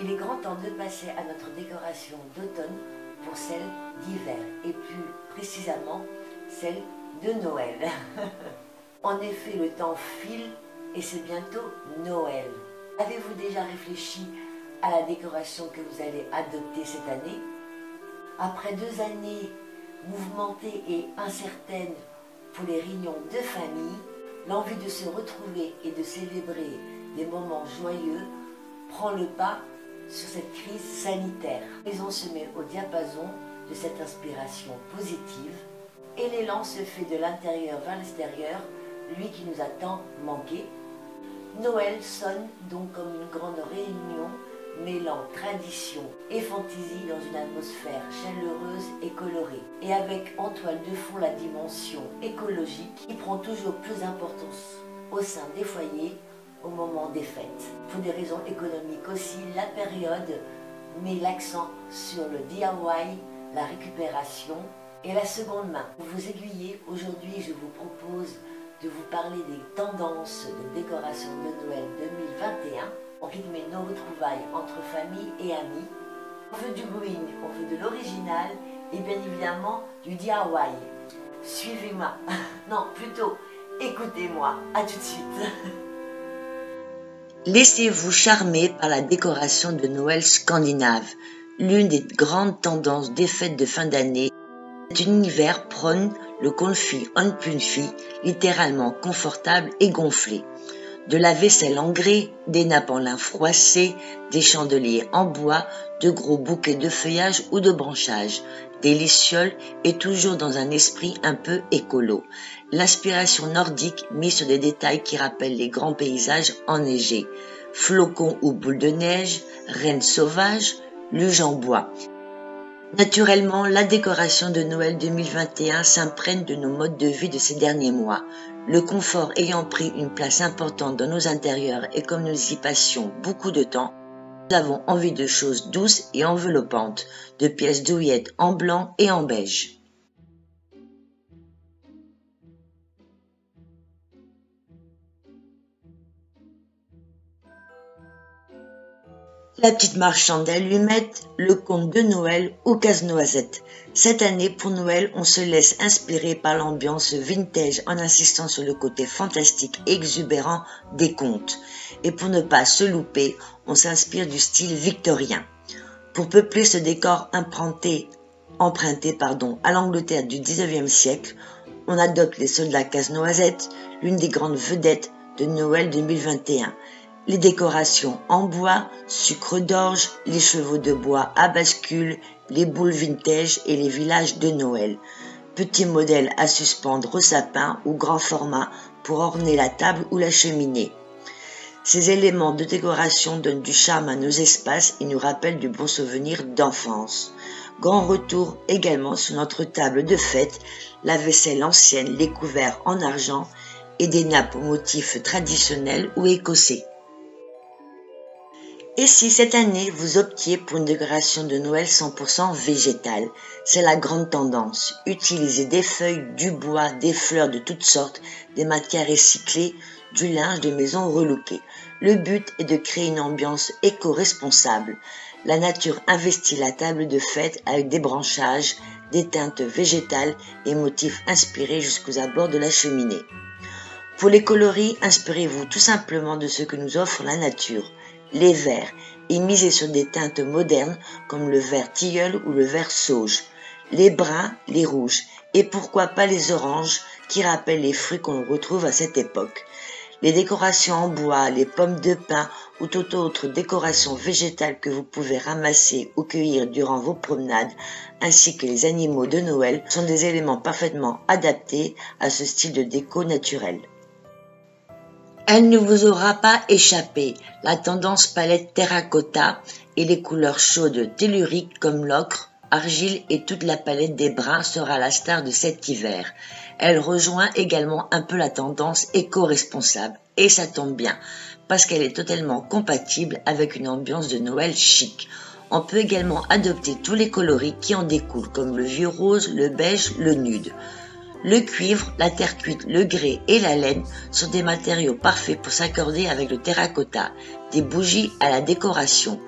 Il est grand temps de passer à notre décoration d'automne pour celle d'hiver et plus précisément celle de Noël. En effet, le temps file et c'est bientôt Noël. Avez-vous déjà réfléchi à la décoration que vous allez adopter cette année? Après 2 années mouvementées et incertaines pour les réunions de famille, l'envie de se retrouver et de célébrer des moments joyeux prend le pas sur cette crise sanitaire. Mais on se met au diapason de cette inspiration positive et l'élan se fait de l'intérieur vers l'extérieur, lui qui nous a tant manqué. Noël sonne donc comme une grande réunion mêlant tradition et fantaisie dans une atmosphère chaleureuse et colorée. Et avec en toile de fond la dimension écologique qui prend toujours plus d'importance au sein des foyers au moment des fêtes. Pour des raisons économiques aussi, la période met l'accent sur le DIY, la récupération et la seconde main. Pour vous aiguiller, aujourd'hui je vous propose de vous parler des tendances de décoration de Noël 2021, en rythmer nos retrouvailles entre famille et amis. On veut du green, on veut de l'original et bien évidemment du DIY. Suivez-moi, non plutôt écoutez-moi, à tout de suite. Laissez-vous charmer par la décoration de Noël scandinave, l'une des grandes tendances des fêtes de fin d'année. Cet univers prône le comfy on puffy, littéralement confortable et gonflé. De la vaisselle en grès, des nappes en lin froissé, des chandeliers en bois, de gros bouquets de feuillage ou de branchages, des lucioles et toujours dans un esprit un peu écolo. L'inspiration nordique mise sur des détails qui rappellent les grands paysages enneigés. Flocons ou boules de neige, rennes sauvages, luge en bois. Naturellement, la décoration de Noël 2021 s'imprègne de nos modes de vie de ces derniers mois. Le confort ayant pris une place importante dans nos intérieurs et comme nous y passions beaucoup de temps, nous avons envie de choses douces et enveloppantes, de pièces douillettes en blanc et en beige. La petite marchande d'allumettes, le conte de Noël ou casse-noisette. Cette année, pour Noël, on se laisse inspirer par l'ambiance vintage en insistant sur le côté fantastique et exubérant des contes. Et pour ne pas se louper, on s'inspire du style victorien. Pour peupler ce décor emprunté à l'Angleterre du 19e siècle, on adopte les soldats casse-noisette, l'une des grandes vedettes de Noël 2021. Les décorations en bois, sucre d'orge, les chevaux de bois à bascule, les boules vintage et les villages de Noël. Petits modèles à suspendre au sapin ou grand format pour orner la table ou la cheminée. Ces éléments de décoration donnent du charme à nos espaces et nous rappellent du bon souvenir d'enfance. Grand retour également sur notre table de fête, la vaisselle ancienne, les couverts en argent et des nappes aux motifs traditionnels ou écossais. Et si cette année vous optiez pour une décoration de Noël 100% végétale, c'est la grande tendance. Utilisez des feuilles, du bois, des fleurs de toutes sortes, des matières recyclées, du linge de maison relooké. Le but est de créer une ambiance éco-responsable. La nature investit la table de fête avec des branchages, des teintes végétales et motifs inspirés jusqu'aux abords de la cheminée. Pour les coloris, inspirez-vous tout simplement de ce que nous offre la nature. Les verts, et misez sur des teintes modernes comme le vert tilleul ou le vert sauge, les bruns, les rouges, et pourquoi pas les oranges qui rappellent les fruits qu'on retrouve à cette époque. Les décorations en bois, les pommes de pin ou toute autre décoration végétale que vous pouvez ramasser ou cueillir durant vos promenades, ainsi que les animaux de Noël, sont des éléments parfaitement adaptés à ce style de déco naturel. Elle ne vous aura pas échappé, la tendance palette terracotta et les couleurs chaudes telluriques comme l'ocre, argile et toute la palette des bruns sera la star de cet hiver. Elle rejoint également un peu la tendance éco-responsable, et ça tombe bien, parce qu'elle est totalement compatible avec une ambiance de Noël chic. On peut également adopter tous les coloris qui en découlent, comme le vieux rose, le beige, le nude. Le cuivre, la terre cuite, le grès et la laine sont des matériaux parfaits pour s'accorder avec le terracotta, des bougies à la décoration,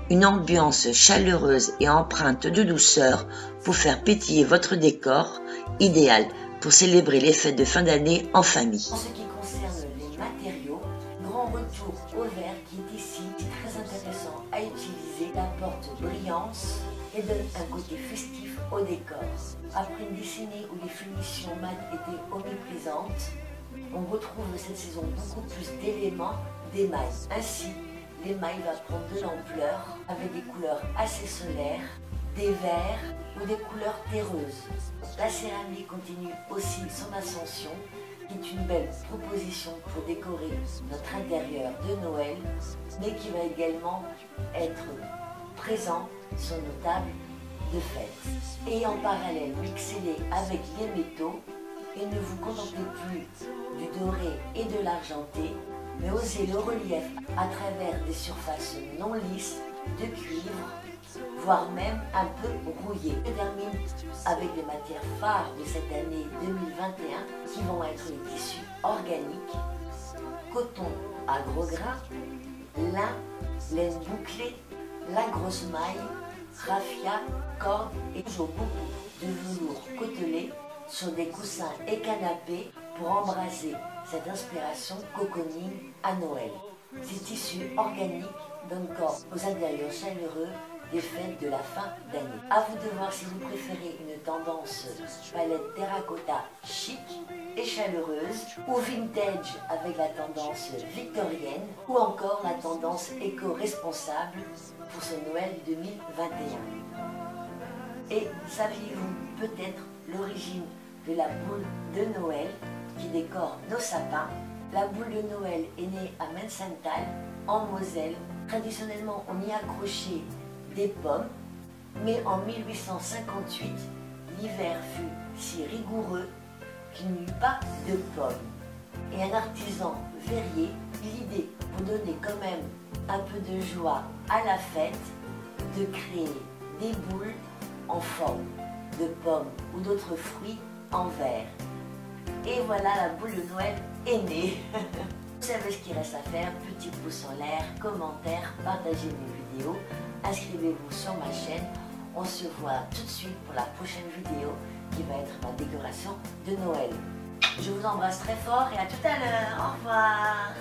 une ambiance chaleureuse et empreinte de douceur pour faire pétiller votre décor, idéal pour célébrer les fêtes de fin d'année en famille. En ce qui concerne les matériaux, grand retour au verre qui est ici très intéressant à utiliser, apporte brillance et donne un côté festif au décor. Après une décennie où les finitions mat étaient omniprésentes, on retrouve cette saison beaucoup plus d'éléments d'émail. Ainsi, l'émail va prendre de l'ampleur avec des couleurs assez solaires, des verts ou des couleurs terreuses. La céramique continue aussi son ascension, qui est une belle proposition pour décorer notre intérieur de Noël, mais qui va également être présent sur nos tables de fête. Et en parallèle, mixez-les avec les métaux et ne vous contentez plus du doré et de l'argenté, mais osez le relief à travers des surfaces non lisses de cuivre, voire même un peu rouillées. Je termine avec les matières phares de cette année 2021 qui vont être les tissus organiques, coton à gros grains, lin, laine bouclée, la grosse maille, raffia, corde et toujours beaucoup de velours côtelé sur des coussins et canapés pour embraser cette inspiration cocooning à Noël. Ces tissus organiques donnent corps aux intérieurs chaleureux des fêtes de la fin d'année. À vous de voir si vous préférez une tendance palette terracotta chic et chaleureuse, ou vintage avec la tendance victorienne, ou encore la tendance éco-responsable pour ce Noël 2021. Et saviez-vous peut-être l'origine de la boule de Noël qui décore nos sapins? La boule de Noël est née à Mensenthal, en Moselle. Traditionnellement, on y accrochait des pommes, mais en 1858, l'hiver fut si rigoureux qu'il n'y eut pas de pommes. Et un artisan verrier eut l'idée, pour donner quand même un peu de joie à la fête, de créer des boules en forme de pommes ou d'autres fruits en verre. Et voilà, la boule de Noël est née. Vous savez ce qu'il reste à faire, petit pouce en l'air, commentaire, partagez mes vidéos, inscrivez-vous sur ma chaîne. On se voit tout de suite pour la prochaine vidéo qui va être ma décoration de Noël. Je vous embrasse très fort et à tout à l'heure. Au revoir.